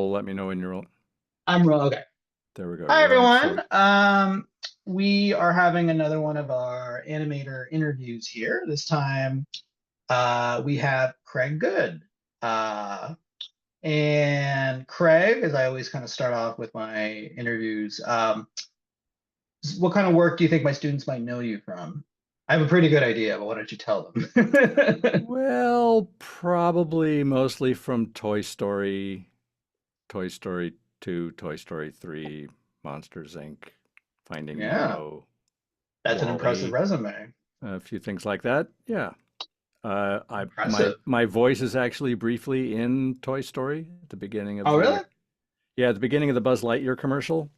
roll. Let me know when you're roll. Okay. There we go. Hi Rolling. everyone. So, We are having another one of our animator interviews here. This time, we have Craig Good. Uh, and Craig, as I always kind of start off with my interviews, what kind of work do you think my students might know you from? I have a pretty good idea, but why don't you tell them? well, probably mostly from Toy Story 2, Toy Story 3, Monsters Inc., Finding Yeah, Nemo, that's an impressive Wall-E, resume. a few things like that. Yeah. I my Impressive. my voice is actually briefly in Toy Story at the beginning of Oh, the really? yeah, at the beginning of the Buzz Lightyear commercial.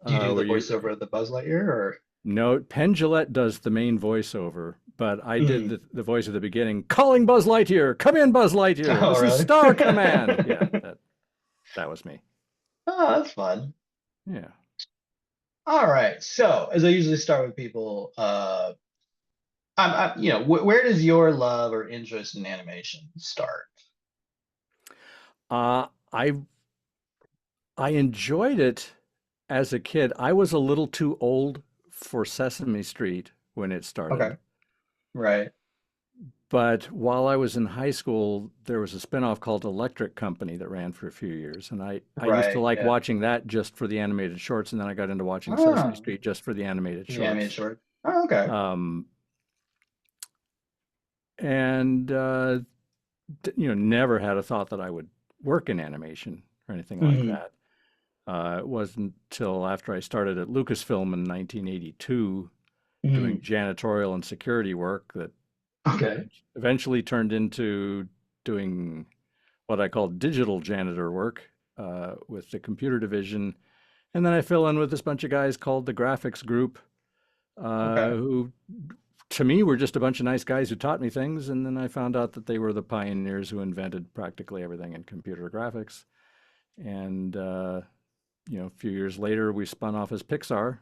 Do you do the Where you voiceover of the Buzz Lightyear or? No, Penn Jillette does the main voiceover, but I did Mhm. the voice at the beginning. Calling Buzz Lightyear, come in, Buzz Lightyear. Oh, This is really? Star Command. Yeah, that was me. Oh, that's fun. Yeah. All right. So, as I usually start with people, where does your love or interest in animation start? Uh, I I enjoyed it as a kid. I was a little too old for Sesame Street when it Okay. started. Right. But while I was in high school, there was a spinoff called Electric Company that ran for a few years. And I used to Right. like Yeah. watching that just for the animated shorts. And then I got into watching Sesame Oh, Street just for the animated the animated shorts. short. Oh, okay. Um, and never had a thought that I would work in animation or anything like Hmm. that. It wasn't until after I started at Lucasfilm in 1982 doing Hmm. janitorial and security work that Okay. eventually turned into doing what I call digital janitor work with the computer division. And then I fill in with this bunch of guys called the graphics group, Okay. who to me were just a bunch of nice guys who taught me things. And then I found out that they were the pioneers who invented practically everything in computer graphics. And a few years later, we spun off as Pixar,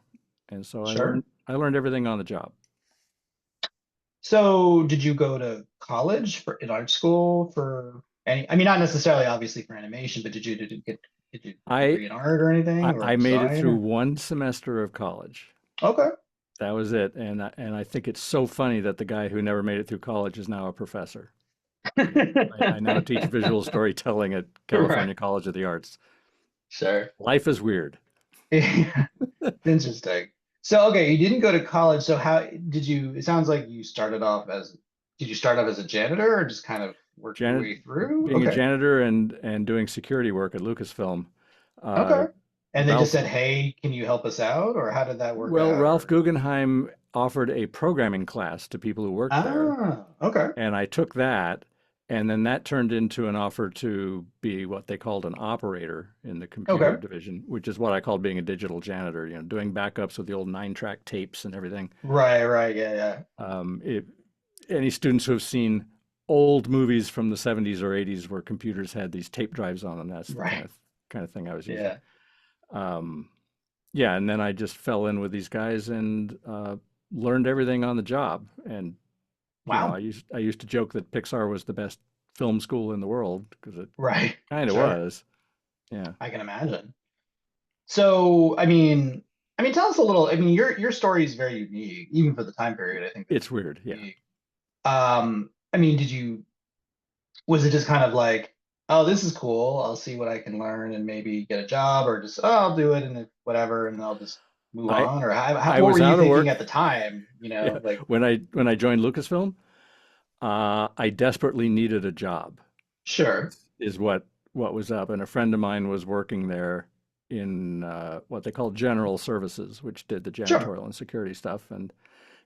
and so Sure. I learned everything on the job. So, did you go to college for in art school for any? I mean, not necessarily, obviously, for animation, but did you I degree in art or anything or I made it design? through Or? one semester of college. Okay. That was it, and I think it's so funny that the guy who never made it through college is now a professor. I now teach visual storytelling at Right. California College of the Arts. Sure. Life is weird. Yeah. Interesting. So, okay, you didn't go to college. So how did you, it sounds like you started off as, did you start off as a janitor or just kind of work your Janet, way through? being a Okay. janitor and doing security work at Lucasfilm. Uh, Okay. And they just Ralph said, "Hey, can you help us out?" Or how did that work Well, out? Ralph Or Guggenheim offered a programming class to people who worked there, okay. and I took that, and then that turned into an offer to be what they called an operator in the computer Okay. division, which is what I called being a digital janitor, doing backups with the old 9-track tapes and everything. Right, right. Yeah, yeah. If any students who have seen old movies from the 70s or 80s where computers had these tape drives on them, that's the Right. kind of thing I was using. Yeah. Um, yeah, and then I just fell in with these guys and learned everything on the job. And Wow. I used to joke that Pixar was the best film school in the world because it Right. kind of Sure. was. Yeah, I can imagine. So, I mean, tell us a little. I mean, your story is very unique, even for the time period. I think that's it's weird. Yeah, unique. I mean, was it just kind of like, oh, this is cool. I'll see what I can learn and maybe get a job, or just, oh, I'll do it and whatever, and I'll just move I on? Or I what were was you out of thinking work. at the time? Yeah, Like, when I joined Lucasfilm, I desperately needed a job. sure, Is what was up, and a friend of mine was working there in what they call general services, which did the sure. janitorial and security stuff, and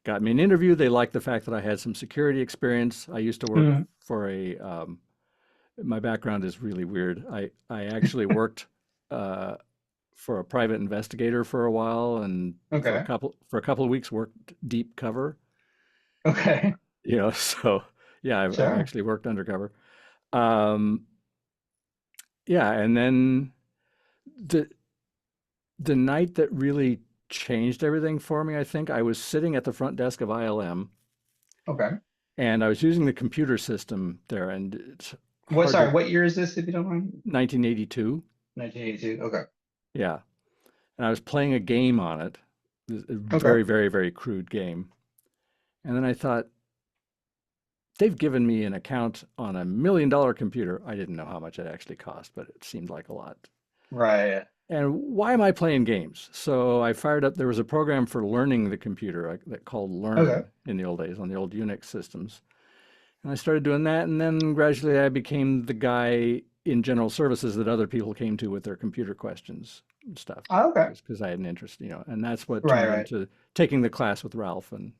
got me an interview. They liked the fact that I had some security experience. I used to work Mhm. for my background is really weird. I actually worked uh, for a private investigator for a while, and Okay, for a couple of weeks worked deep cover. okay, So yeah, I've sure. actually worked undercover. Um, yeah, and then the the night that really changed everything for me, I think I was sitting at the front desk of ILM Okay. and I was using the computer system there, and What? hard Sorry, to what year is this, if you don't mind? 1982. 1982. Okay. Yeah. And I was playing a game on it, a Okay. very, very, very crude game. And then I thought, they've given me an account on $1 million computer. I didn't know how much it actually cost, but it seemed like a lot. Right. And why am I playing games? So I fired up, there was a program for learning the computer that called Okay. Learn in the old days on the old Unix systems. And I started doing that. And then gradually I became the guy in general services that other people came to with their computer questions and stuff, Oh, okay. because I had an interest, and that's what Right. turned Right. into taking the class with Ralph, and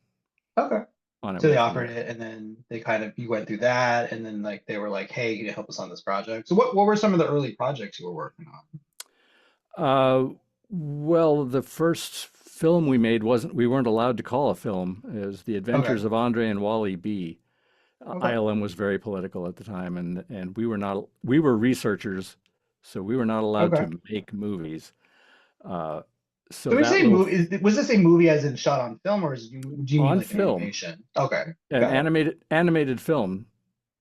Okay. on it So they went from offered there. it, and then they kind of you went through that, and then like they were like, "Hey, can you help us on this project?" So what were some of the early projects you were working on? Uh, well, the first film we made we weren't allowed to call a film. It was The Okay. Adventures of Andre and Wally B. Okay. ILM was very political at the time, and we were researchers, so we were not allowed Okay. to make movies. Uh, so So we that say little movie. Was this a movie as in shot on film, or do you mean on like an film, animation? Okay. an Got it. animated film.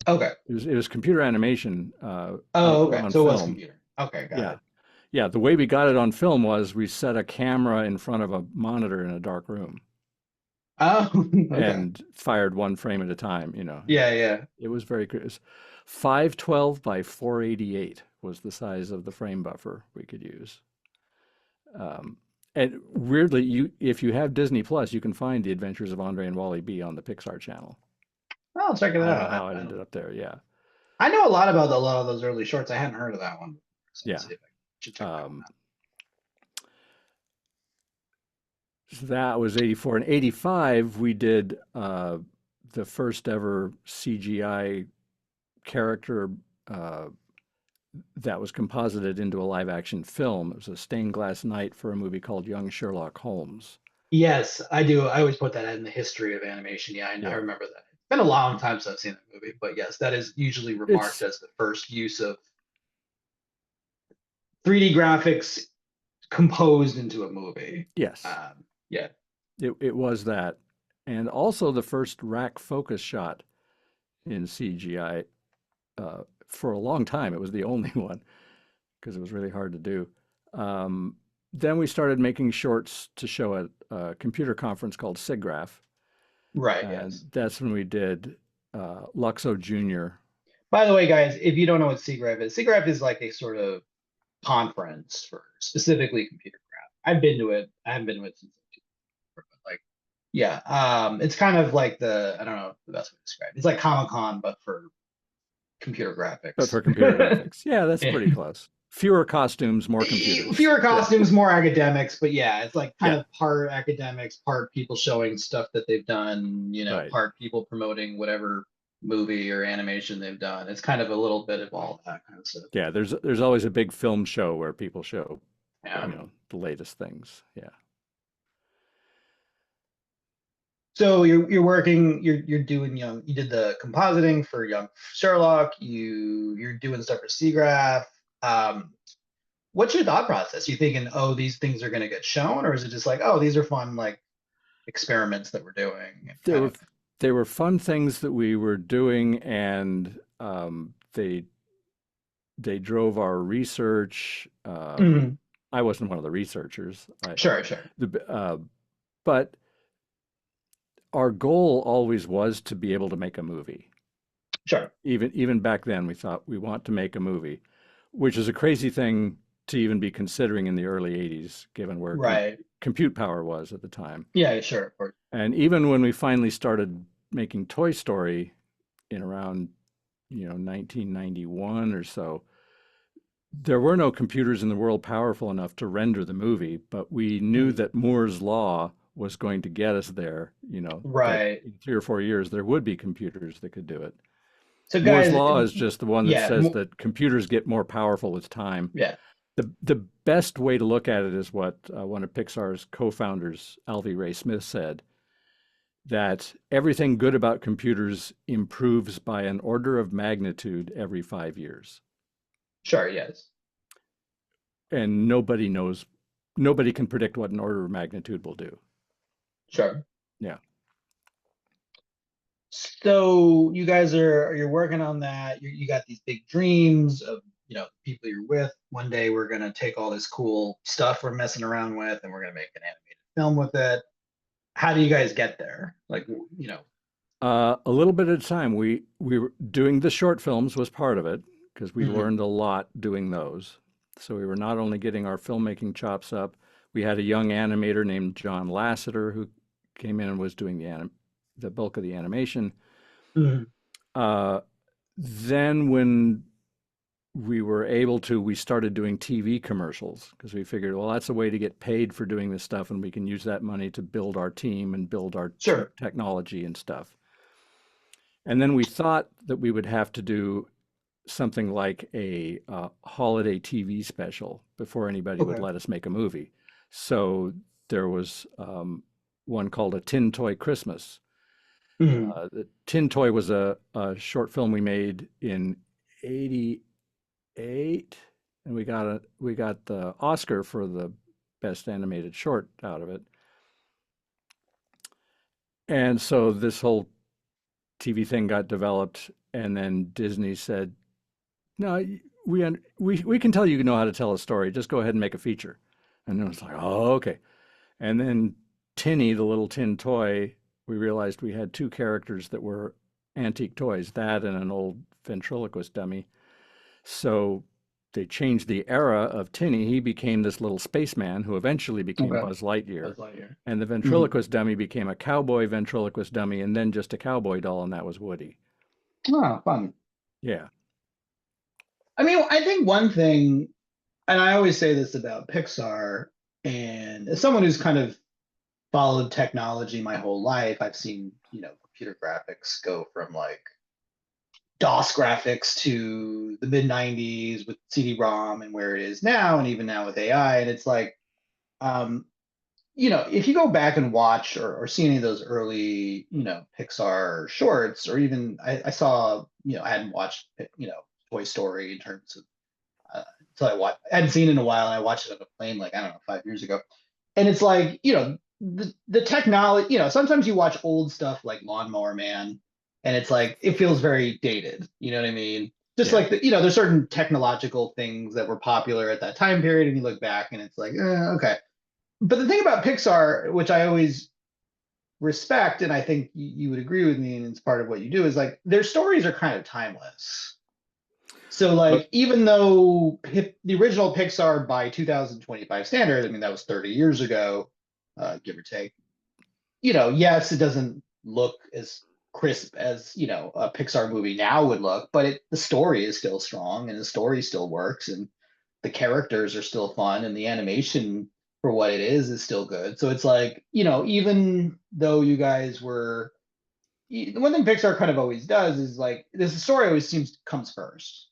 Okay. It was computer animation Oh, output okay. on So it was film. computer. Okay. Got Yeah, it. yeah. The way we got it on film was we set a camera in front of a monitor in a dark room Oh, okay. and fired one frame at a time. Yeah. Yeah. It was very good. It was 512 by 488 was the size of the frame buffer we could use. Um, and weirdly, if you have Disney Plus, you can find The Adventures of Andre and Wally B on the Pixar channel. I'll check it I don't know out. how it ended up there. Yeah, I know a lot about a lot of those early shorts. I hadn't heard of that one before, so I'll yeah. see if I should check that one Um, out. so that was 84. In 85, we did the first ever CGI character uh, that was composited into a live action film. It was a stained glass night for a movie called Young Sherlock Holmes. Yes, I do. I always put that in the history of animation. Yeah, I Yeah, remember that. It's been a long time since I've seen that movie, but yes, that is usually remarked it's as the first use of 3D graphics composed into a movie. yes, Yeah. it was that, and also the first rack focus shot in CGI. For a long time, it was the only one because it was really hard to do. Um, then we started making shorts to show at a computer conference called SIGGRAPH, Right, and yes. that's when we did Luxo Junior. By the way, guys, if you don't know what SIGGRAPH is like a sort of conference for specifically computer graph. I've been to it. I haven't been to it since October, but like, yeah, it's kind of like I don't know the best way to describe it. It's like Comic-Con, but for computer But graphics. for computer graphics. Yeah, that's pretty close. Fewer costumes, more computers. Fewer Yeah, costumes, more academics, but yeah, it's like kind yeah, of part academics, part people showing stuff that they've done, right. part people promoting whatever movie or animation they've done. It's kind of a little bit of all that kind of stuff. Yeah, there's always a big film show where people show, Yeah. the latest things. Yeah. So you're working, you're doing you did the compositing for Young Sherlock, you're doing stuff for Seagraph. Um, what's your thought process? You thinking, oh, these things are gonna get shown, or is it just like, oh, these are fun like experiments that we're doing and There kind were of there were fun things that we were doing, and they drove our research. Mhm. I wasn't one of the researchers. Sure, sure, But our goal always was to be able to make a movie. sure. Even back then, we thought we want to make a movie, which is a crazy thing to even be considering in the early '80s, given where Right. compute power was at the time. Yeah, sure, of course. And even when we finally started making Toy Story in around 1991 or so, there were no computers in the world powerful enough to render the movie, but we knew Mhm. that Moore's law was going to get us there, that Right. in 3 or 4 years there would be computers that could do it. So Moore's guys, law is just the one that yeah, says that computers get more powerful with time. yeah, The best way to look at it is what one of Pixar's co-founders, Alvy Ray Smith, said, that everything good about computers improves by an order of magnitude every 5 years. sure, yes, And nobody can predict what an order of magnitude will do. sure. Yeah. So you guys you're working on that. You got these big dreams of, people you're with. One day we're gonna take all this cool stuff we're messing around with and we're gonna make an animated film with it. How do you guys get there? Like, A little bit at a time. We were doing the short films was part of it because we mhm, learned a lot doing those. So we were not only getting our filmmaking chops up, we had a young animator named John Lasseter who came in and was doing the bulk of the animation. mhm. Uh, then when we started doing TV commercials because we figured, well, that's a way to get paid for doing this stuff, and we can use that money to build our team and build our Sure. technology and stuff. And then we thought that we would have to do something like a holiday TV special before anybody would Okay. let us make a movie. So there was one called A Tin Toy Christmas. Mhm. The Tin Toy was a short film we made in '88, and we got the Oscar for the best animated short out of it. And so this whole TV thing got developed, and then Disney said, "No, we can tell you know how to tell a story. Just go ahead and make a feature." And then it's like, "Oh, okay." And then Tinny, the little tin toy, we realized we had two characters that were antique toys, that and an old ventriloquist dummy. So they changed the era of Tinny. He became this little spaceman who eventually became Okay. Buzz Lightyear. Buzz Lightyear. And the Mhm. ventriloquist dummy became a cowboy ventriloquist dummy, and then just a cowboy doll, and that was Woody. Oh, fun. Yeah. I mean, I think one thing, and I always say this about Pixar, and as someone who's kind of followed technology my whole life, I've seen, computer graphics go from like DOS graphics to the mid 90s with CD-ROM and where it is now, and even now with AI. And it's like, um, if you go back and watch or see any of those early, Pixar shorts, or even I saw, I hadn't watched, Toy Story in terms of until I hadn't seen it in a while, and I watched it on a plane like I don't know 5 years ago, and it's like the technology. Sometimes you watch old stuff like Lawnmower Man, and it's like it feels very dated. You know what I mean? Just Yeah. like there's certain technological things that were popular at that time period, and you look back and it's like, okay. But the thing about Pixar, which I always respect, and I think you would agree with me, and it's part of what you do, is like their stories are kind of timeless. So But like even though the original Pixar by 2025 standard, I mean that was 30 years ago, give or take. Yes, it doesn't look as crisp as a Pixar movie now would look, but the story is still strong and the story still works and the characters are still fun and the animation for what it is still good. So it's like even though you guys were the one thing Pixar kind of always does is like this story always seems comes first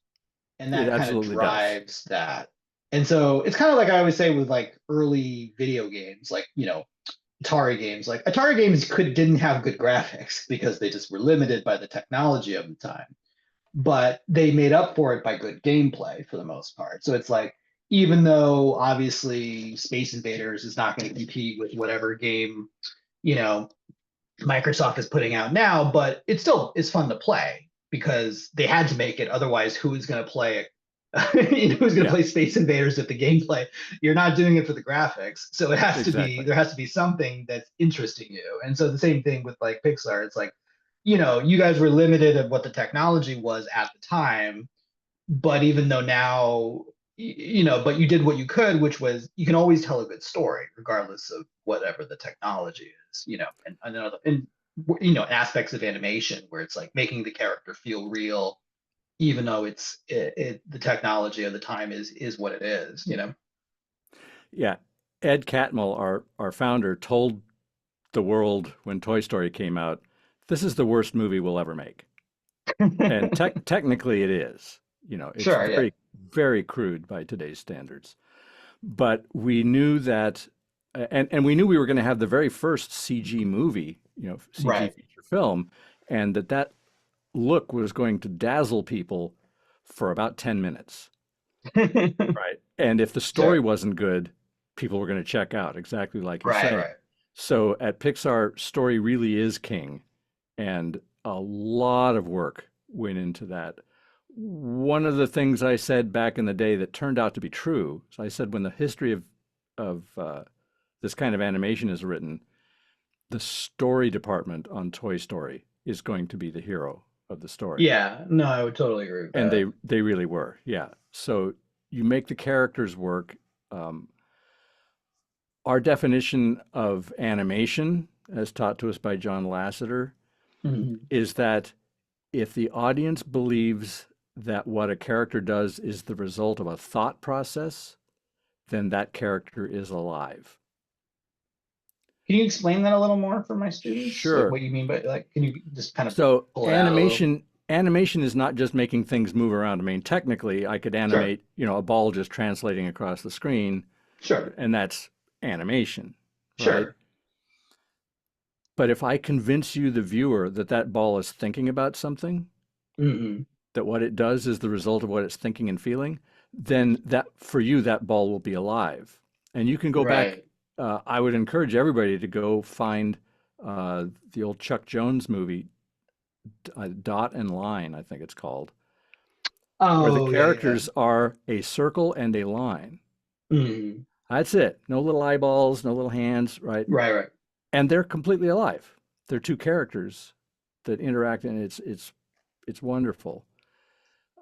and it that kind of absolutely does. drives that. And so it's kind of like I always say with like early video games, like Atari games. Like Atari games didn't have good graphics because they just were limited by the technology of the time, but they made up for it by good gameplay for the most part. So it's like even though obviously Space Invaders is not going to compete with whatever game you know Microsoft is putting out now, but it still is fun to play because they had to make it. Otherwise, who is going to play it? Who's going to Yeah, play Space Invaders if the gameplay? You're not doing it for the graphics, so exactly. there has to be something that's interesting you. And so the same thing with like Pixar. It's like you guys were limited of what the technology was at the time, but even though now but you did what you could, which was you can always tell a good story regardless of whatever the technology is, and aspects of animation where it's like making the character feel real even though the technology of the time is what it is. Yeah. Ed Catmull, our founder, told the world when Toy Story came out, this is the worst movie we'll ever make. And technically it is. You know, it's Sure, yeah. very crude by today's standards. But we knew that, and we knew we were going to have the very first CG movie, CG Right. feature film, and that look was going to dazzle people for about 10 minutes. Right. And if the story Sure. wasn't good, people were going to check out, exactly like you're Right, saying. right. So at Pixar, story really is king. And a lot of work went into that. One of the things I said back in the day that turned out to be true, so I said when the history of this kind of animation is written, the story department on Toy Story is going to be the hero of the story. Yeah, no, I would totally agree with And that. they really were, yeah. So you make the characters work. Um, our definition of animation, as taught to us by John Lasseter, Mhm. is that if the audience believes that what a character does is the result of a thought process, then that character is alive. Can you explain that a little more for my students? Like Sure. what you mean by like, can you just kind of So pull it out a little? animation is not just making things move around. I mean, technically, I could Sure, animate, a ball just translating across the screen, sure, and that's animation, right? sure. But if I convince you, the viewer, that that ball is thinking about something, Hmm. that what it does is the result of what it's thinking and feeling, then that for you, that ball will be alive. And you can go back. Right. I would encourage everybody to go find the old Chuck Jones movie, Dot and Line, I think it's called, where the Oh, yeah, yeah. characters are a circle and a line. Hmm. That's it. No little eyeballs, no little hands, right? Right, right. And they're completely alive. They're two characters that interact, and it's wonderful.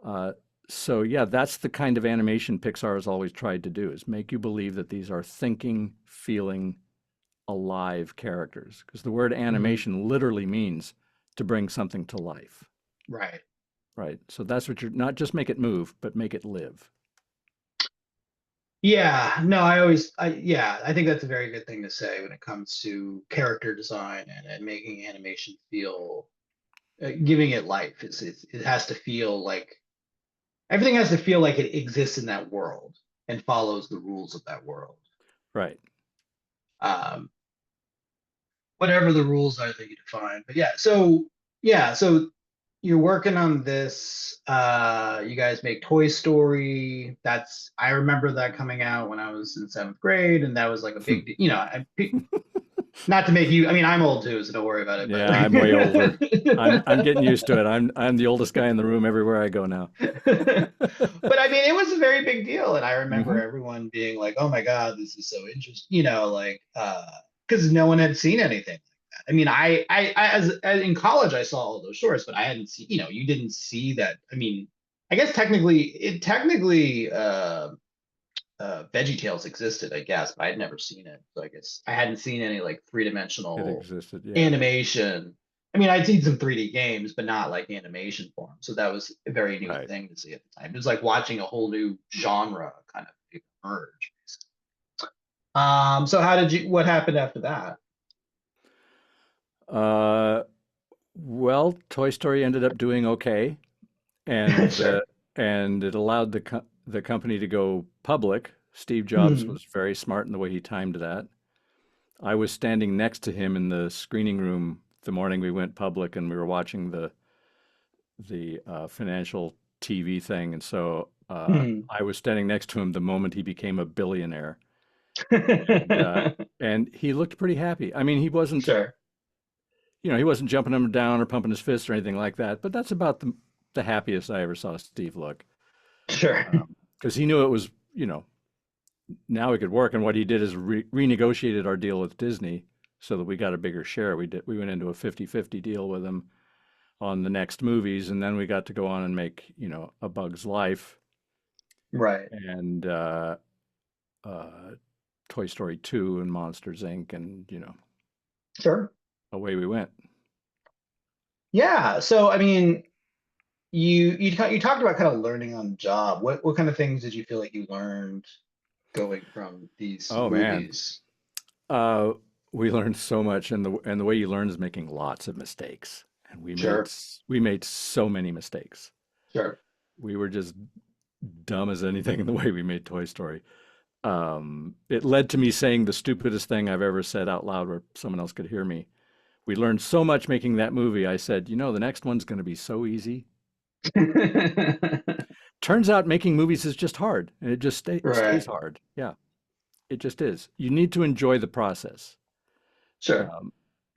Uh, so yeah, that's the kind of animation Pixar has always tried to do, is make you believe that these are thinking, feeling, alive characters. Because the word Hmm. animation literally means to bring something to life, Right. right? So that's what you're not just make it move, but make it live. Yeah, no, yeah, I think that's a very good thing to say when it comes to character design and making animation feel, giving it life. It has to feel like everything has to feel like it exists in that world and follows the rules of that world. Right. Um, Whatever the rules are that you define. But yeah, so you're working on this. You guys make Toy Story. I remember that coming out when I was in seventh grade, and that was like a big, not to make you. I mean, I'm old too, so don't worry about it. But Yeah, I'm way older. I'm getting used to it. I'm the oldest guy in the room everywhere I go now. but I mean, it was a very big deal, and I remember Hmm. everyone being like, "Oh my God, this is so interesting," like because no one had seen anything like that. I mean, as in college, I saw all those shorts, but I hadn't seen, you didn't see that. I mean, I guess technically, VeggieTales existed, I guess, but I'd never seen it. So I guess I hadn't seen any like It three-dimensional existed, yeah. animation. I mean, I'd seen some 3D games, but not like animation form. So that was a very new Right. thing to see at the time. It was like watching a whole new genre kind of emerge. So what happened after that? Uh, well, Toy Story ended up doing okay, and Sure. and it allowed the company to go public. Steve Jobs Hmm. was very smart in the way he timed that. I was standing next to him in the screening room the morning we went public, and we were watching the financial TV thing, and so Hmm. I was standing next to him the moment he became a billionaire, and uh, and he looked pretty happy. I mean, Sure. he wasn't jumping up and down or pumping his fists or anything like that, but that's about the happiest I ever saw Steve look, Sure. because he knew it was, now it could work. And what he did is renegotiated our deal with Disney so that we got a bigger share. We went into a 50-50 deal with him on the next movies, and then we got to go on and make, A Bug's Life Right. and uh, Toy Story 2 and Monsters Inc. and, Sure. away we went. Yeah. So I mean, you talked about kind of learning on the job. What kind of things did you feel like you learned going from these Oh man, movies? uh, we learned so much, and the way you learn is making lots of mistakes, and Sure, we made so many mistakes. sure. We were just dumb as anything in the way we made Toy Story. It led to me saying the stupidest thing I've ever said out loud where someone else could hear me. We learned so much making that movie. I said, the next one's going to be so easy. Turns out making movies is just hard, and it just stays Right. hard. Yeah, it just is. You need to enjoy the process. Sure. Um,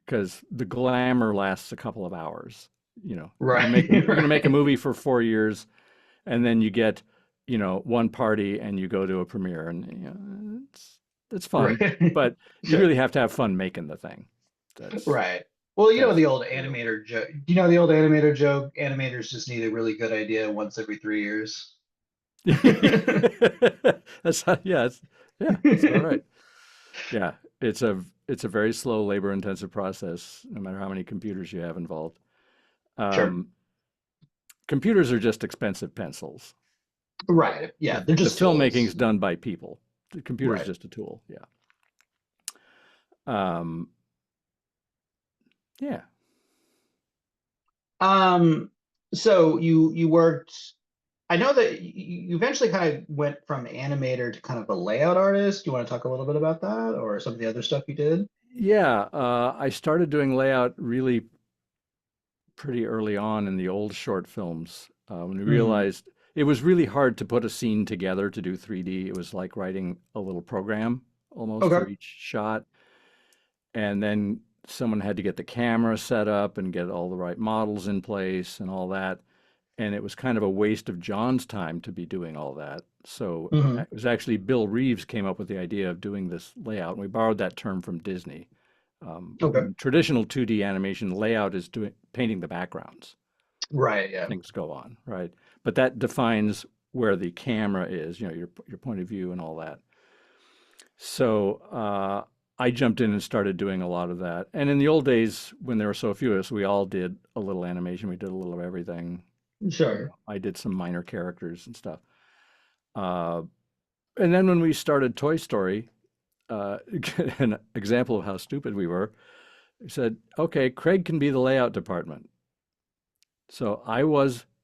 because the glamour lasts a couple of hours. You know, Right, you're going to make a right, movie for 4 years, and then you get, one party and you go to a premiere, and it's fun, right. but you Sure. really have to have fun making the thing. That's Right. Well, you know that's the old the deal. animator joke. You know the old animator joke. Animators just need a really good idea once every 3 years. Yeah, that's about right. Yeah, it's a very slow, labor-intensive process, no matter how many computers you have involved. Sure. Um, Computers are just expensive pencils. Right. Yeah, they're The just filmmaking is tools. done by people. The computer is Right. just a tool. Yeah. Um, yeah. Um, so you worked. I know that you eventually kind of went from animator to kind of a layout artist. Do you want to talk a little bit about that or some of the other stuff you did? Yeah. I started doing layout really pretty early on in the old short films when we Mm, realized it was really hard to put a scene together to do 3D. It was like writing a little program almost for okay. each shot. And then someone had to get the camera set up and get all the right models in place and all that. And it was kind of a waste of John's time to be doing all that. So Hmm. it was actually Bill Reeves came up with the idea of doing this layout, and we borrowed that term from Disney. Okay. In traditional 2D animation, layout is doing painting the backgrounds. Right. Yeah. Things go on, right? But that defines where the camera is, your point of view and all that. So I jumped in and started doing a lot of that. And in the old days, when there were so few of us, we all did a little animation. We did a little of everything. Sure. I did some minor characters and stuff. Uh, and then when we started Toy Story, an example of how stupid we were, we said, okay, Craig can be the layout department. So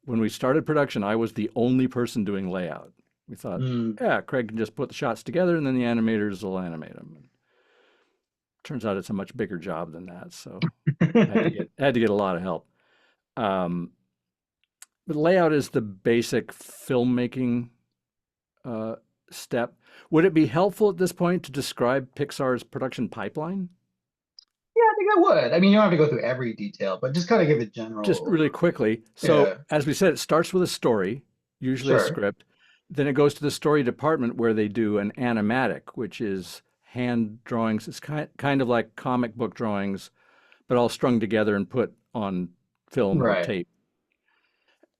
when we started production, I was the only person doing layout. We thought, Mm. yeah, Craig can just put the shots together and then the animators will animate them. Turns out it's a much bigger job than that. So I had to get a lot of help. Um, but layout is the basic filmmaking uh, step. Would it be helpful at this point to describe Pixar's production pipeline? Yeah, I think I would. I mean, you don't have to go through every detail, but just kind of give a Just general really quickly. overview. So, Yeah. as we said, it starts with a story, usually a Sure. script. Then it goes to the story department where they do an animatic, which is hand drawings. It's kind of like comic book drawings, but all strung together and put on film or Right. tape.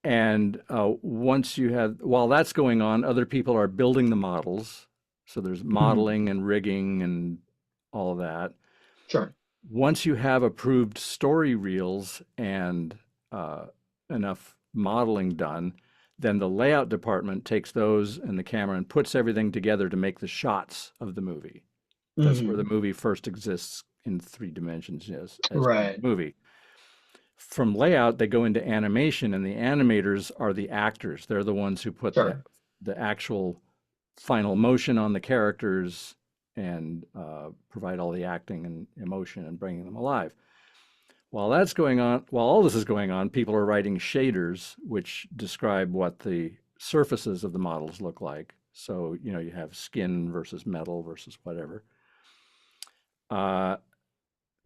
And while that's going on, other people are building the models. So there's Mhm. modeling and rigging and all of that. Sure. Once you have approved story reels and uh, enough modeling done, then the layout department takes those and the camera and puts everything together to make the shots of the movie. That's where the Hmm. movie first exists in 3 dimensions, yes, as being Right. a movie. From layout, they go into animation, and the animators are the actors. They're the ones who put the Sure. the actual final motion on the characters and provide all the acting and emotion and bringing them alive. While all this is going on, people are writing shaders, which describe what the surfaces of the models look like. So, you have skin versus metal versus whatever. Uh,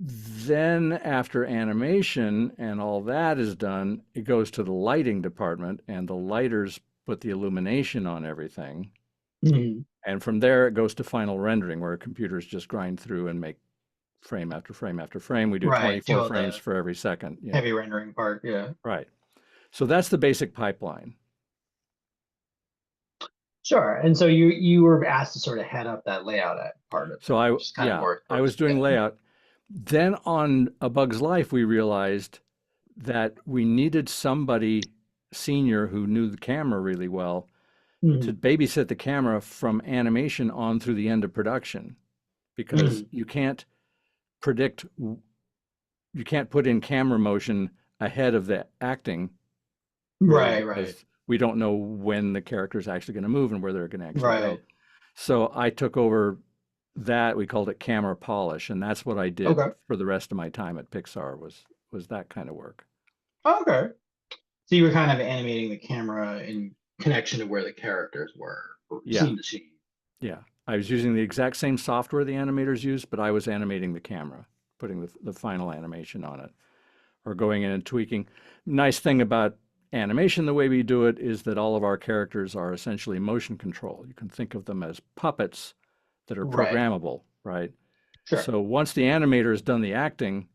Then, after animation and all that is done, it goes to the lighting department, and the lighters put the illumination on everything. Mhm. And from there, it goes to final rendering, where computers just grind through and make frame after frame after frame. We do Right. Do 24 all frames the for every second. Yeah, heavy rendering part. Yeah. right. So that's the basic pipeline. Sure. And so you were asked to sort of head up that layout part of So it, which is kind of yeah, more I was towards, doing yeah. layout. Then on A Bug's Life, we realized that we needed somebody senior who knew the camera really well to Mhm. babysit the camera from animation on through the end of production because Mhm. predict, you can't put in camera motion ahead of the acting really Right. Right. because we don't know when the character is actually going to move and where they're going to actually go. Right. So I took over that. We called it camera polish, and that's what I did Okay. for the rest of my time at Pixar was that kind of work. Okay. So you were kind of animating the camera in connection to where the characters were, or Yeah, scene to scene. yeah. I was using the exact same software the animators use, but I was animating the camera putting the final animation on it, or going in and tweaking. Nice thing about animation, the way we do it, is that all of our characters are essentially motion control. You can think of them as puppets that are Right. programmable, right? Sure. So once the animator has done the acting,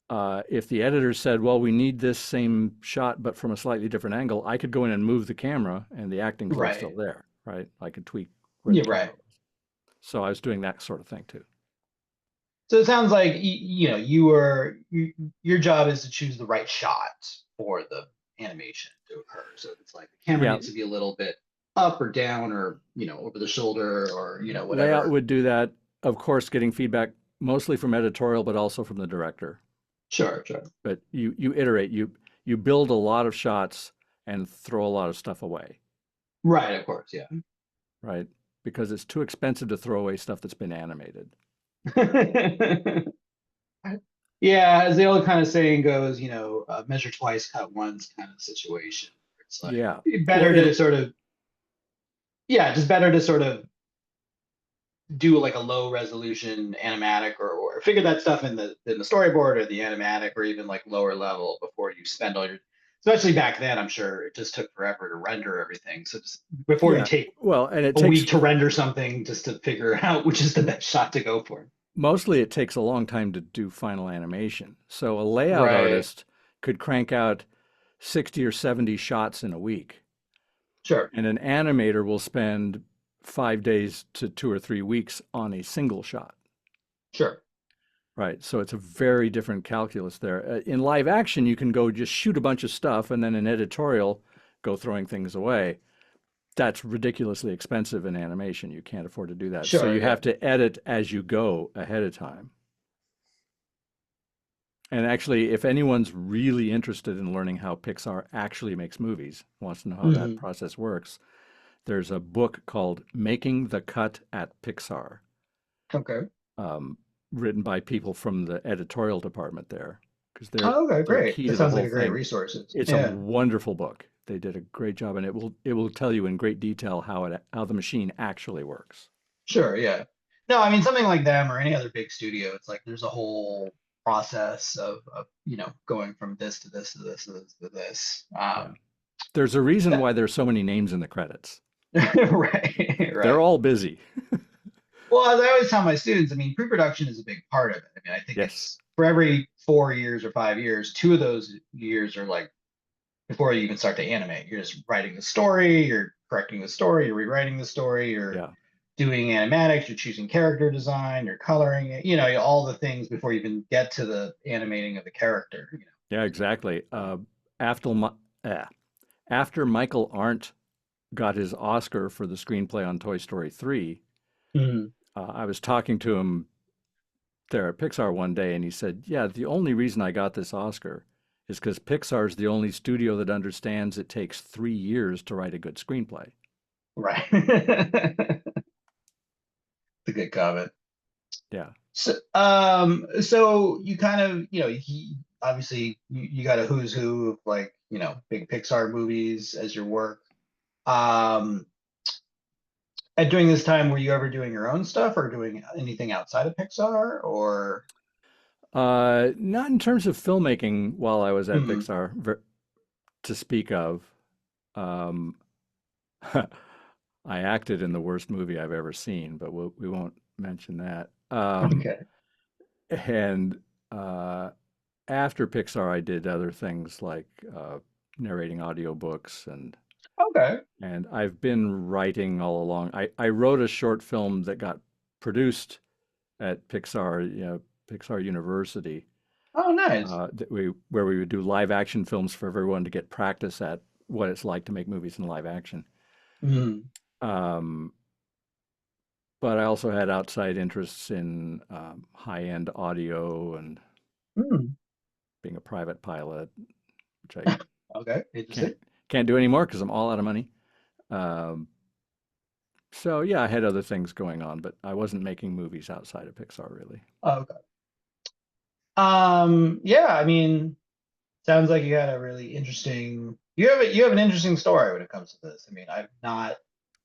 if the editor said, well, we need this same shot, but from a slightly different angle, I could go in and move the camera and the acting's all still Right. there, right? I could tweak where the You're camera right. was. So I was doing that sort of thing too. So it sounds like your job is to choose the right shot for the animation to occur. So it's like the camera Yeah, needs to be a little bit up or down or over the shoulder or layout whatever. would do that. Of course, getting feedback mostly from editorial, but also from the director. Sure, sure. But you iterate, you build a lot of shots and throw a lot of stuff away, Right, of course, yeah. right? Because it's too expensive to throw away stuff that's been animated. Yeah, as the old kind of saying goes, measure twice, cut once kind of situation. It's like Yeah. Well, better to sort of, yeah, just better to sort of do like a low resolution animatic or figure that stuff in the storyboard or the animatic or even like lower level before you spend all your, especially back then, I'm sure it just took forever to render everything. So just before you yeah. take Well, and it a week takes to render something just to figure out which is the best shot to go for. mostly it takes a long time to do final animation. So a layout Right. artist could crank out 60 or 70 shots in a week, Sure. and an animator will spend 5 days to 2 or 3 weeks on a single shot. Sure. Right. So it's a very different calculus there. In live action, you can go just shoot a bunch of stuff and then in editorial, go throwing things away. That's ridiculously expensive in animation. You can't afford to do that. So Sure. you Yeah. have to edit as you go ahead of time. And actually, if anyone's really interested in learning how Pixar actually makes movies, wants to know how that Hmm. process works, there's a book called Making the Cut at Pixar, Okay. um, written by people from the editorial department there, because Oh, okay. they're Great. key That to the sounds like whole a great thing. resource. It's a Yeah. wonderful book. They did a great job, and it will tell you in great detail how the machine actually works. Sure, yeah. No, I mean something like them or any other big studio, it's like there's a whole process of going from this to this to this to this to this. Yeah, there's a reason why there's so many names in the credits. Right, They're right. all busy. Well, as I always tell my students, I mean, pre-production is a big part of it. I mean, I think Yes. it's for every 4 years or 5 years, two of those years are like before you even start to animate. You're just writing the story, you're correcting the story, you're rewriting the story, you're Yeah. doing animatics, you're choosing character design, you're coloring it, all the things before you even get to the animating of the character. Yeah. Exactly. So, After uh, after Michael Arndt got his Oscar for the screenplay on Toy Story 3, mhm. I was talking to him there at Pixar one day, and he said, "Yeah, the only reason I got this Oscar is because Pixar's the only studio that understands it takes 3 years to write a good screenplay." Right. It's a good comment. Yeah. So you kind of, he obviously you got a who's who of like, big Pixar movies as your work. Um, and during this time, were you ever doing your own stuff or doing anything outside of Pixar or? Not in terms of filmmaking while I was at Mhm. Pixar to speak of. Um, I acted in the worst movie I've ever seen, but we won't mention that. Okay. And uh, after Pixar, I did other things like narrating audiobooks Okay. and I've been writing all along. I wrote a short film that got produced at Pixar, Pixar University, Oh, nice. where we would do live action films for everyone to get practice at what it's like to make movies in live action. Mhm. Um, but I also had outside interests in high-end audio and Mm. being a private pilot, which I Okay. can't Interesting. can't do anymore because I'm all out of money. Um, so yeah, I had other things going on, but I wasn't making movies outside of Pixar really. Okay. Yeah, I mean, sounds like you had a really interesting, you have an interesting story when it comes to this. I mean, I've not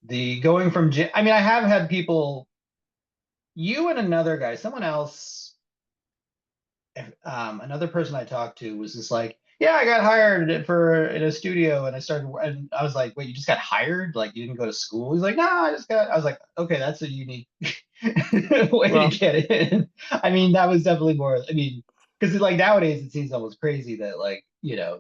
the going from, I mean, I have had people, you and another guy, someone else another person I talked to was just like, yeah, I got hired for in a studio and I started, and I was like, wait, you just got hired? Like you didn't go to school? He's like, no, I just got, I was like, okay, that's a unique way to Well, get in. I mean, that was definitely more, I mean, because like nowadays it seems almost crazy that like,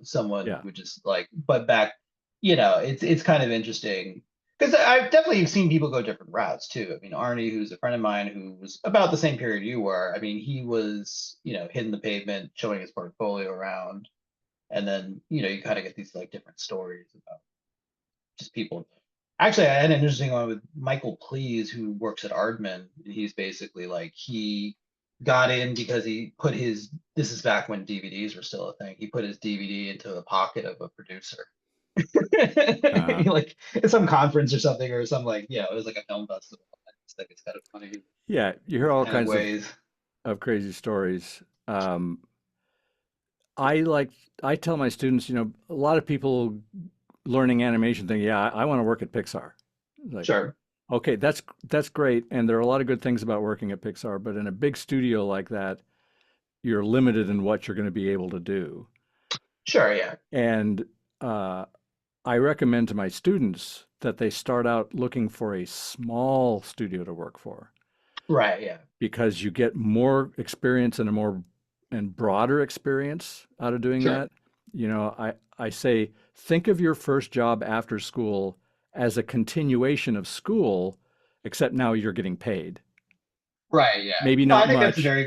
someone yeah. would just like, but back, it's kind of interesting because I've definitely seen people go different routes too. I mean, Arnie, who's a friend of mine who was about the same period you were, I mean, he was, hitting the pavement, showing his portfolio around. And then, you kind of get these like different stories about just people. Actually, I had an interesting one with Michael Please, who works at Aardman. He's basically like, he got in because he put his, this is back when DVDs were still a thing. He put his DVD into the pocket of a producer. Uh, Like at some conference or something, or some like, it was like a film festival. I just think it's kind of funny yeah, you hear those all kind of kinds ways. of crazy stories. I like I tell my students, a lot of people learning animation think, yeah, I want to work at Pixar. Like, Sure. okay, that's great, and there are a lot of good things about working at Pixar, but in a big studio like that, you're limited in what you're going to be able to do. Sure. Yeah. And uh, I recommend to my students that they start out looking for a small studio to work for Right. Yeah. because you get more experience and a more and broader experience out of doing Sure. that. I say think of your first job after school as a continuation of school, except now you're getting paid. Right. Yeah. Maybe No, I not think that's a much, very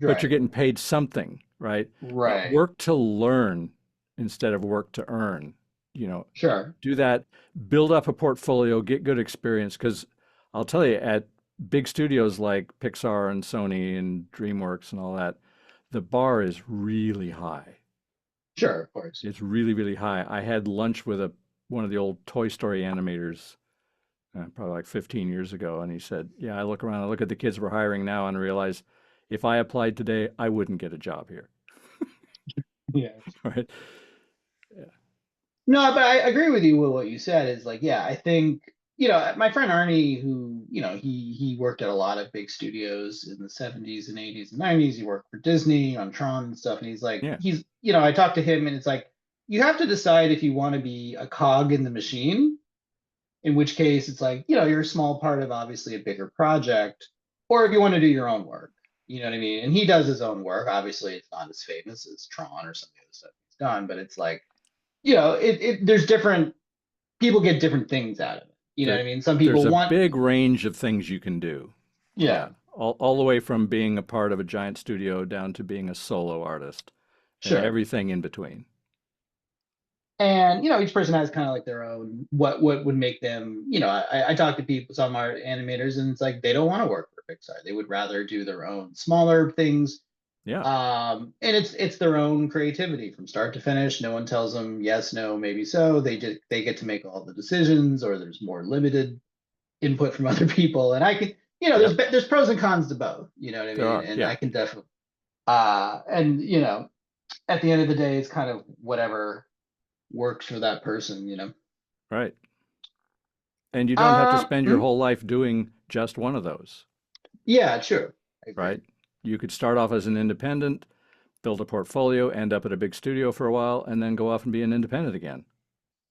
but you're right. getting paid something, right? Right. Work to learn instead of work to earn. You know, Sure. do that, build up a portfolio, get good experience. Because I'll tell you, at big studios like Pixar and Sony and DreamWorks and all that, the bar is really high. Sure. Of course. It's really, really high. I had lunch with one of the old Toy Story animators probably like 15 years ago, and he said, "Yeah, I look around, I look at the kids we're hiring now, and realize if I applied today, I wouldn't get a job here." Yeah. Right? Yeah. No, but I agree with you with what you said. Is like, yeah, I think my friend Arnie, who he worked at a lot of big studios in the '70s and '80s and '90s. He worked for Disney on Tron and stuff, and Yeah. I talked to him, and it's like you have to decide if you want to be a cog in the machine, in which case it's like you're a small part of obviously a bigger project, or if you want to do your own work. You know what I mean? And he does his own work. Obviously, it's not as famous as Tron or some of the other stuff he's done, but it's like there's different people get different things out of it. You know what There, I mean? Some there's people a want, big range of things you can do. Yeah. yeah, All the way from being a part of a giant studio down to being a solo artist and sure. everything in between. And each person has kind of like their own what would make them. I talk to people, some art animators, and it's like they don't want to work for Pixar. They would rather do their own smaller things. Yeah. And it's their own creativity from start to finish. No one tells them yes, no, maybe so. They get to make all the decisions, or there's more limited input from other people. And I can, Yep. there's pros and cons to both. You know what I There mean? are. And Yeah. I can definitely and at the end of the day, it's kind of whatever works for that person. Right. And you don't have to Um, spend your mm, whole life doing just one of those, yeah, true. I agree. right? You could start off as an independent, build a portfolio, end up at a big studio for a while, and then go off and be an independent again,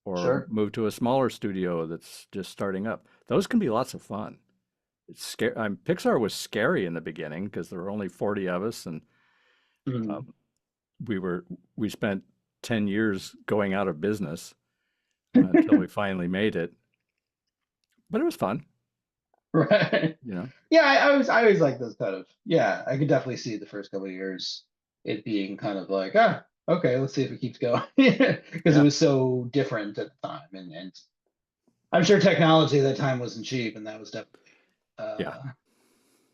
or Sure. move to a smaller studio that's just starting up. Those can be lots of fun. It's scary. Pixar was scary in the beginning because there were only 40 of us, and Mm. um, we were we spent 10 years going out of business until we finally made it. But it was fun, Right. you know. Yeah, I always like those kind of, yeah, I could definitely see the first couple of years it being kind of like, okay, let's see if it keeps going. Because it Yeah, was so different at the time. And I'm sure technology at that time wasn't cheap, and that was definitely yeah.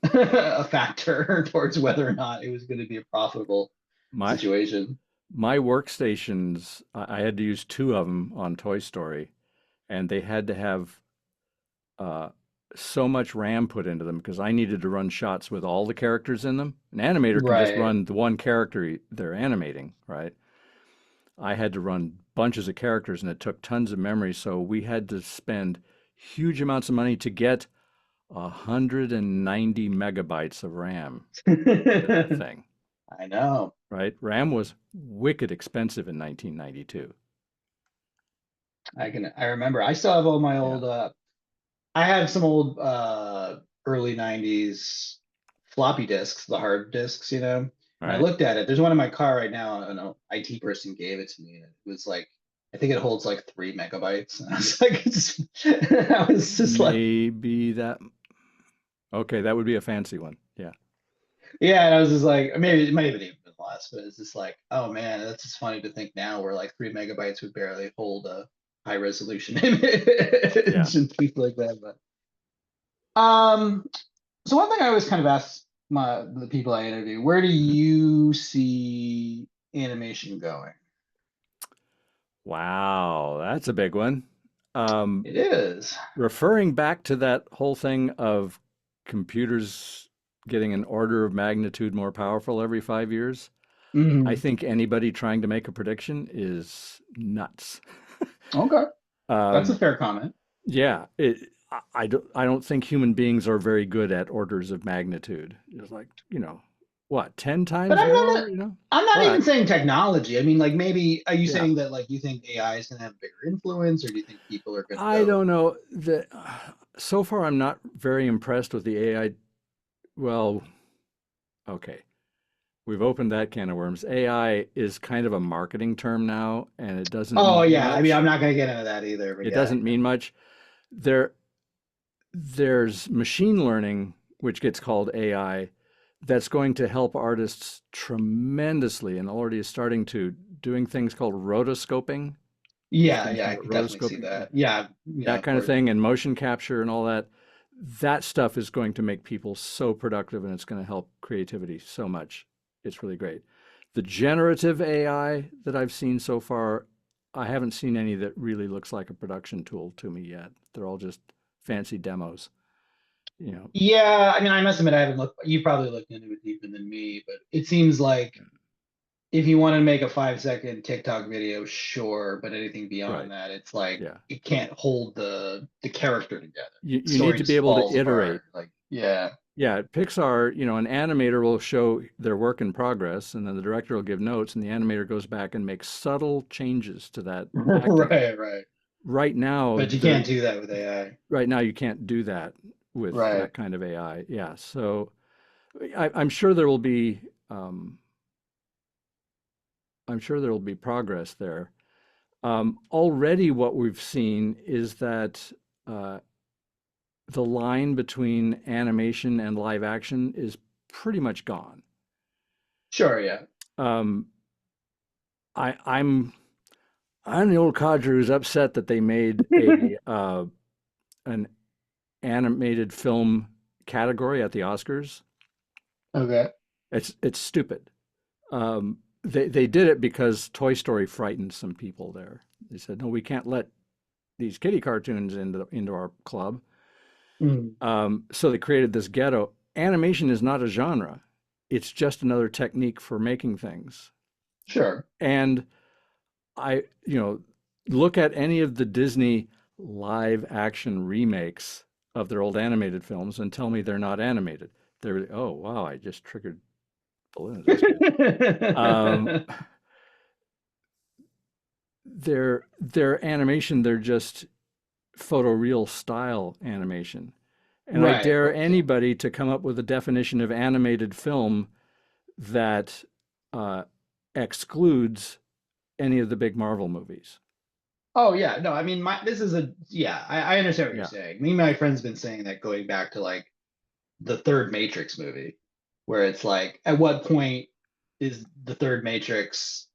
a factor towards whether or not it was going to be a profitable My situation. my workstations, I had to use two of them on Toy Story, and they had to have uh, so much RAM put into them because I needed to run shots with all the characters in them. An animator can just Right. run the one character they're animating, right? I had to run bunches of characters and it took tons of memory. So we had to spend huge amounts of money to get 190 megabytes of RAM into that thing. I know. right? RAM was wicked expensive in 1992. I remember. I still have all my Yeah. old I have some old early 90s floppy disks, the hard disks, All And I right. looked at it. There's one in my car right now, and an IT person gave it to me, and it was like I think it holds like 3 MB. And I was like, I was just like, Maybe that, okay, that would be a fancy one. Yeah. yeah, and I was just like, maybe it might have even been less, but it's just like, oh man, that's just funny to think now where like 3 MB would barely hold a high resolution Yeah. image and things like that. But so one thing I always kind of ask the people I interview, where do Mhm. you see animation going? Wow, that's a big one. Um, It is. Referring back to that whole thing of computers getting an order of magnitude more powerful every 5 years, I Mhm. think anybody trying to make a prediction is nuts. Okay, that's a Um, fair comment. yeah, I don't think human beings are very good at orders of magnitude. It's like, what, 10 But times more, you know? I'm not even But saying technology. I mean, like maybe are you yeah, saying that like you think AI is going to have a bigger influence, or do you think people are going to I go? don't know that so far I'm not very impressed with the AI. Well, okay. We've opened that can of worms. AI is kind of a marketing term now, and it doesn't Oh mean yeah, I mean, I'm much. not going to get into that either, but It yeah, doesn't mean much. There, there's machine learning, which gets called AI, that's going to help artists tremendously, and already is starting to doing things called rotoscoping. If you yeah, guys yeah, know I what can definitely see rotoscoping, yeah, that. Yeah, yeah, that of kind of course. thing, and motion capture and all that. That stuff is going to make people so productive, and it's going to help creativity so much. It's really great. The generative AI that I've seen so far, I haven't seen any that really looks like a production tool to me yet. They're all just fancy demos, you know. Yeah, I mean, I must admit, I haven't looked. You probably looked into it deeper than me, but it seems like if you want to make a 5 second TikTok video, sure, but anything beyond Right. that, it's like Yeah. it can't hold the character together. The You need story to be just able to falls iterate. apart. Like, yeah, Yeah, at Pixar, an animator will show their work in progress, and then the director will give notes, and the animator goes back and makes subtle changes to that acting. right, right. Right now, But you can't do that with AI. you can't do that with Right. that kind of AI. Yeah, so I'm sure there will be, um, I'm sure there will be progress there. Already, what we've seen is that uh, the line between animation and live action is pretty much gone. Sure, yeah. Um, I, I'm I'm the old codger who's upset that they made a an animated film category at the Oscars. Okay. It's stupid. They did it because Toy Story frightened some people there. They said, no, we can't let these kiddie cartoons into our club. Mm, So they created this ghetto. Animation is not a genre. It's just another technique for making things. sure. And look at any of the Disney live action remakes of their old animated films and tell me they're not animated. They're, oh, wow, I just triggered balloons. That's good. Um, their animation, they're just photoreal style animation. And I Right, of dare course, yeah. anybody to come up with a definition of animated film that uh, excludes any of the big Marvel movies. Oh yeah, no, I mean my this is a yeah, I understand what you're Yeah, saying. Me and my friend's been saying that going back to like the third Matrix movie, where it's like, at what point is the third Matrix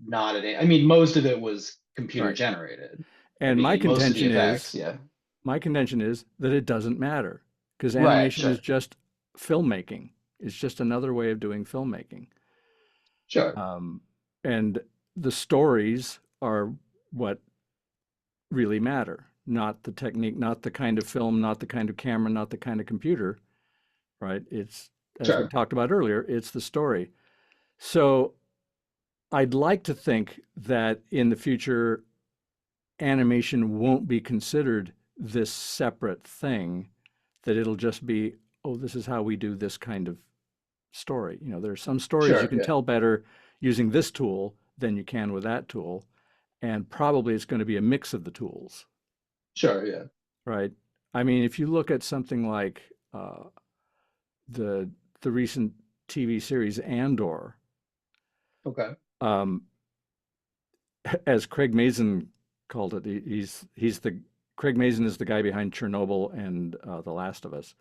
not an? I mean, most of it was computer right. generated. I And mean, most of the effects, yeah. my contention is that it doesn't matter because Right, animation is sure, just filmmaking. It's just another way of doing filmmaking. sure, Um, and the stories are what really matter, not the technique, not the kind of film, not the kind of camera, not the kind of computer, right? It's, as we sure. talked about earlier, it's the story. So I'd like to think that in the future, animation won't be considered this separate thing, that it'll just be, oh, this is how we do this kind of story. You know, there are some stories you Sure, can yeah. tell better using this tool than you can with that tool, and probably it's going to be a mix of the tools, Sure, yeah. right? I mean, if you look at something like uh, the the recent TV series Andor, Okay. um, as Craig Mazin called it, he's the Craig Mazin is the guy behind Chernobyl and The Last of Us.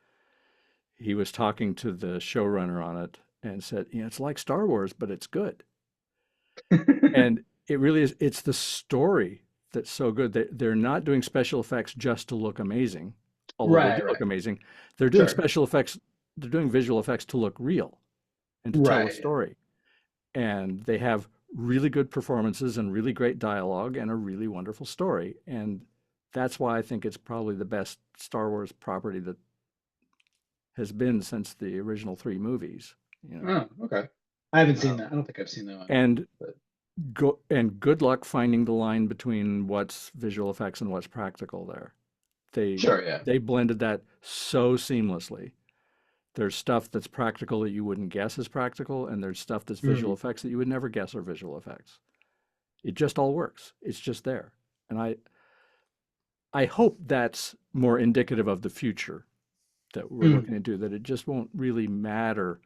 He was talking to the showrunner on it and said, you know, it's like Star Wars, but it's good. And it really is. It's the story that's so good. They're not doing special effects just to look amazing, although they do Right, look right. amazing. They're doing Sure. special effects. They're doing visual effects to look real and to tell a Right. story. And they have really good performances and really great dialogue and a really wonderful story. And that's why I think it's probably the best Star Wars property that has been since the original three movies, you know. Oh, okay. I haven't seen Um, that. I don't think I've seen that one. and But good luck finding the line between what's visual effects and what's practical there. They sure, yeah. they blended that so seamlessly. There's stuff that's practical that you wouldn't guess is practical, and there's stuff that's visual Mm, effects that you would never guess are visual effects. It just all works. It's just there. And I hope that's more indicative of the future that we're mm. looking into, that it just won't really matter,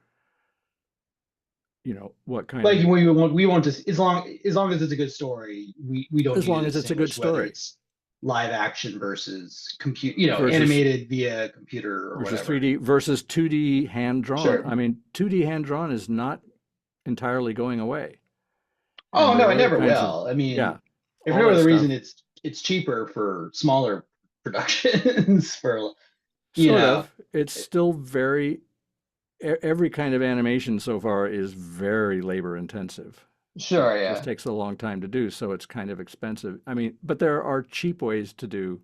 you know, what kind Like of, we want to as long as it's a good story, we don't as need to long as it's a good distinguish whether story it's live action versus versus animated via computer or versus whatever. 3D versus 2D hand drawn. Sure. I mean, 2D hand drawn is not entirely going away. And Oh there no, are it other never kinds of, will. I yeah, mean, if for all no that other reason, stuff. it's cheaper for smaller productions for you Sort know. of. It's still very, every kind of animation so far is very labor intensive. Sure, It just yeah. takes a long time to do, so it's kind of expensive. I mean, but there are cheap ways to do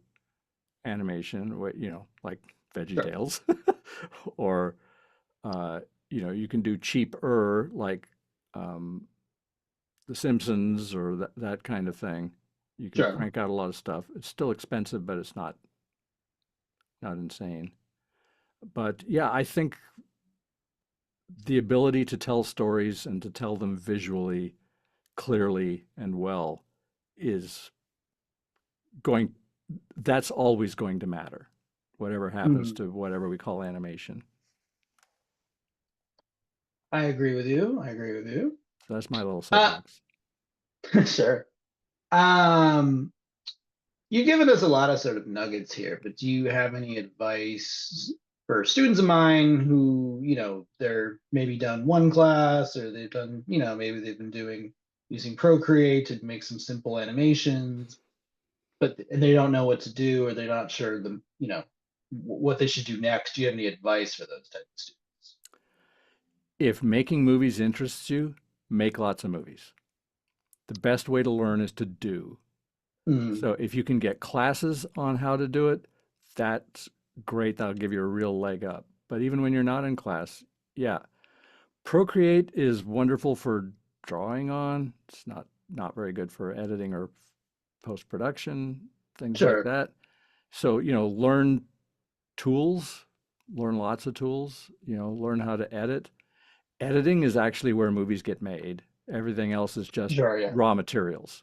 animation, you know, like Veggie Sure. Tales, or uh, you know, you can do cheaper like um, The Simpsons or that kind of thing. You can Sure. crank out a lot of stuff. It's still expensive, but it's not insane. But yeah, I think the ability to tell stories and to tell them visually clearly and well is going, that's always going to matter, whatever happens Mhm. to whatever we call animation. I agree with you. I agree with you. So that's my little Uh, soapbox. sure. Um, you've given us a lot of sort of nuggets here, but do you have any advice for students of mine who, they're maybe done one class or they've done, maybe they've been doing using Procreate to make some simple animations, but and they don't know what to do or they're not sure what they should do next. Do you have any advice for those type of students? If making movies interests you, make lots of movies. The best way to learn is to do. Mm, So if you can get classes on how to do it, that's great. That'll give you a real leg up. But even when you're not in class, yeah, Procreate is wonderful for drawing on. It's not very good for editing or post production, things like sure, that. So, you know, learn tools, learn lots of tools, you know, learn how to edit. Editing is actually where movies get made. Everything else is just sure, yeah, raw materials.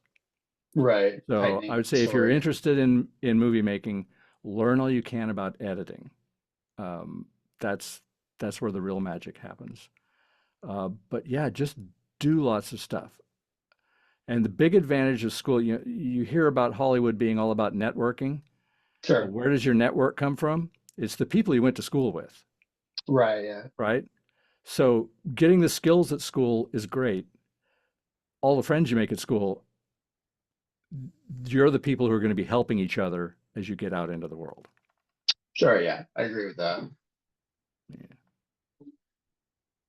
right. So I Tightening would up the say if you're story. interested in movie making, learn all you can about editing. Um, that's that's where the real magic happens. But yeah, just do lots of stuff. And the big advantage of school, you hear about Hollywood being all about networking. Well, Sure, where does your network come from? It's the people you went to school with, right, yeah, right? So getting the skills at school is great. All the friends you make at school, you're the people who are going to be helping each other as you get out into the world. sure, yeah. I agree with that. Yeah.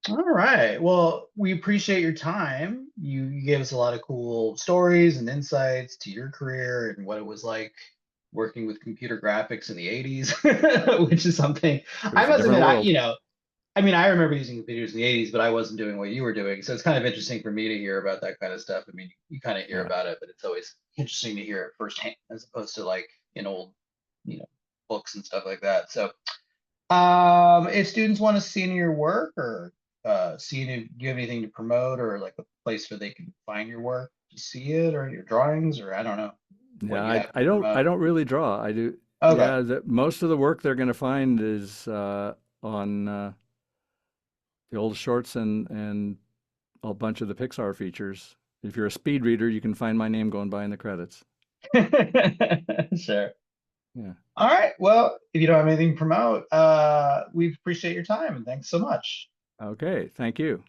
All right. Well, we appreciate your time. You gave us a lot of cool stories and insights to your career and what it was like working with computer graphics in the 80s, which is something It I was a must different admit, world. I remember using computers in the 80s, but I wasn't doing what you were doing. So it's kind of interesting for me to hear about that kind of stuff. I mean, you kind of hear Yeah. about it, but it's always interesting to hear it firsthand as opposed to like in old, you know, books and stuff like that. So, if students want to see any of your work or see any, do you have anything to promote or like a place where they can find your work to see it or your drawings or I don't know what Yeah, you have to I promote? don't really draw. I do. Okay. Yeah, most of the work they're going to find is on the old shorts and a bunch of the Pixar features. If you're a speed reader, you can find my name going by in the credits. Sure. Yeah. All right. Well, if you don't have anything to promote, we appreciate your time and thanks so much. Okay, thank you.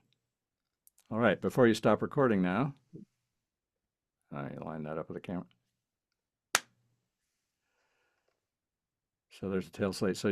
All right, before you stop recording now, I line that up with the camera. So there's a tail slate. So